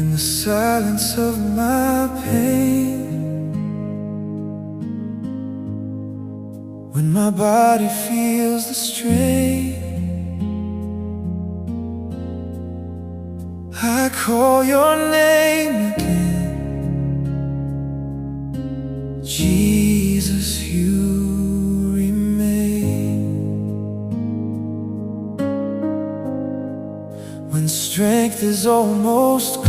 In the silence of my pain, when my body feels the strain, I call your name again. Jesus, you remain. When strength is almost gone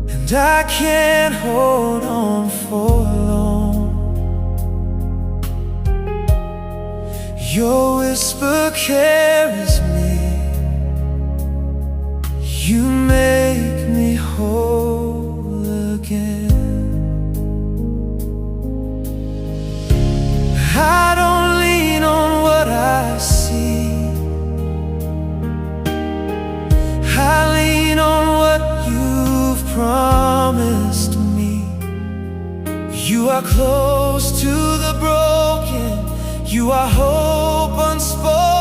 and I can't hold on for long, your whisper carries me. You make me whole again. I don't lean on what I see, I lean on what you've promised me. You are close to the broken, you are hope unspoken.